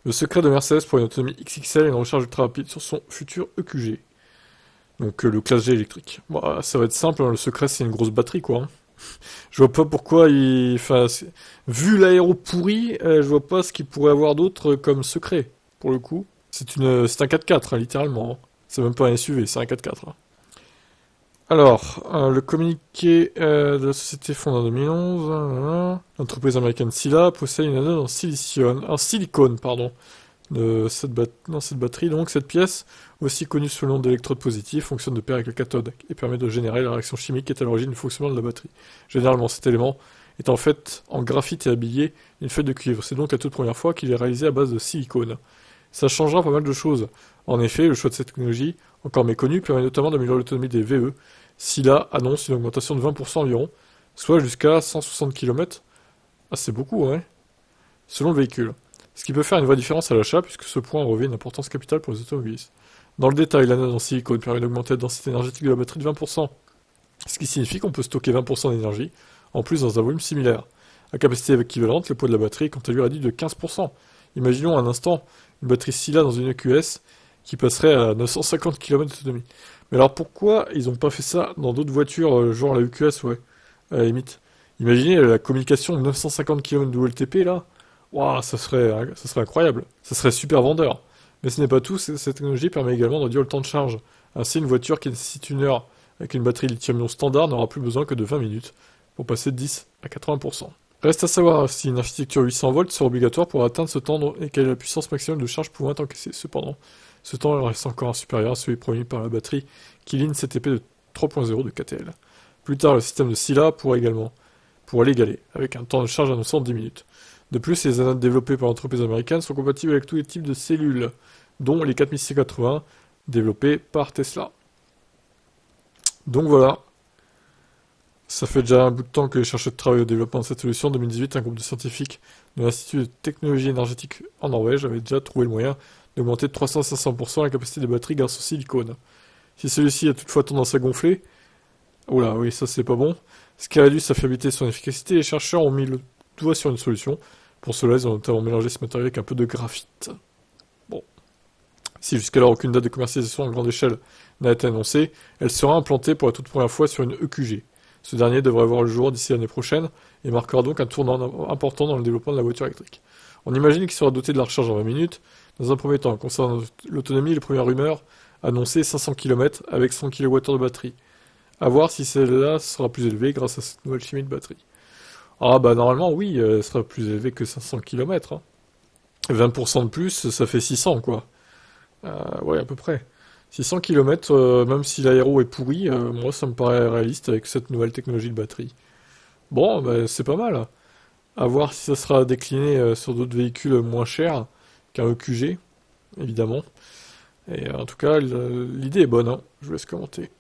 Le secret de Mercedes pour une autonomie XXL et une recharge ultra rapide sur son futur EQG. Donc le classe G électrique. Bon, ça va être simple, hein, le secret c'est une grosse batterie quoi, hein. Je vois pas pourquoi il... Enfin, vu l'aéro pourri, je vois pas ce qu'il pourrait avoir d'autre comme secret, pour le coup. C'est un 4x4, hein, littéralement, hein. C'est même pas un SUV, c'est un 4x4, hein. Alors, le communiqué de la société fondée en 2011, l'entreprise américaine Sila possède une anode en silicone, pardon, dans cette batterie. Donc, cette pièce, aussi connue sous le nom d'électrode positive, fonctionne de pair avec la cathode et permet de générer la réaction chimique qui est à l'origine du fonctionnement de la batterie. Généralement, cet élément est en fait en graphite et habillé d'une feuille de cuivre. C'est donc la toute première fois qu'il est réalisé à base de silicone. Ça changera pas mal de choses. En effet, le choix de cette technologie, encore méconnue, permet notamment d'améliorer l'autonomie des VE. Sila annonce une augmentation de 20% environ, soit jusqu'à 160 km. Ah, c'est beaucoup, hein, selon le véhicule. Ce qui peut faire une vraie différence à l'achat, puisque ce point revêt une importance capitale pour les automobilistes. Dans le détail, l'anode en silicone permet d'augmenter la densité énergétique de la batterie de 20%, ce qui signifie qu'on peut stocker 20% d'énergie, en plus dans un volume similaire. À capacité équivalente, le poids de la batterie est quant à lui réduit de 15%. Imaginons un instant une batterie Sila dans une EQS qui passerait à 950 km d'autonomie. Mais alors pourquoi ils n'ont pas fait ça dans d'autres voitures, genre la EQS, ouais, à la limite. Imaginez la communication de 950 km de WLTP là. Waouh, ça serait incroyable. Ça serait super vendeur. Mais ce n'est pas tout, cette technologie permet également de réduire le temps de charge. Ainsi, une voiture qui nécessite une heure avec une batterie lithium-ion standard n'aura plus besoin que de 20 minutes pour passer de 10 à 80%. Reste à savoir si une architecture 800 volts sera obligatoire pour atteindre ce temps et quelle est la puissance maximale de charge pouvant être encaissée. Cependant, ce temps reste encore supérieur à celui promis par la batterie Kirin CTP de 3.0 de KTL. Plus tard, le système de Sila pourra l'égaler, avec un temps de charge annonçant 10 minutes. De plus, les anodes développées par l'entreprise américaine sont compatibles avec tous les types de cellules, dont les 4680 développées par Tesla. Donc voilà, ça fait déjà un bout de temps que les chercheurs travaillent au développement de cette solution. En 2018, un groupe de scientifiques de l'Institut de technologie énergétique en Norvège avait déjà trouvé le moyen d'augmenter de 300 à 500% la capacité de batterie grâce au silicone. Si celui-ci a toutefois tendance à gonfler, oula, oui, ça c'est pas bon, ce qui réduit sa fiabilité et son efficacité, les chercheurs ont mis le doigt sur une solution. Pour cela, ils ont notamment mélangé ce matériau avec un peu de graphite. Bon. Si jusqu'alors aucune date de commercialisation à grande échelle n'a été annoncée, elle sera implantée pour la toute première fois sur une EQG. Ce dernier devrait voir le jour d'ici l'année prochaine et marquera donc un tournant important dans le développement de la voiture électrique. On imagine qu'il sera doté de la recharge en 20 minutes. Dans un premier temps, concernant l'autonomie, les premières rumeurs annonçaient 500 km avec 100 kWh de batterie. A voir si celle-là sera plus élevée grâce à cette nouvelle chimie de batterie. Ah bah normalement oui, elle sera plus élevée que 500 km, hein. 20% de plus, ça fait 600 quoi. Ouais, à peu près. 600 km, même si l'aéro est pourri, moi ça me paraît réaliste avec cette nouvelle technologie de batterie. Bon, bah, c'est pas mal. À voir si ça sera décliné sur d'autres véhicules moins chers qu'un EQG, évidemment. Et en tout cas, l'idée est bonne, hein. Je vous laisse commenter.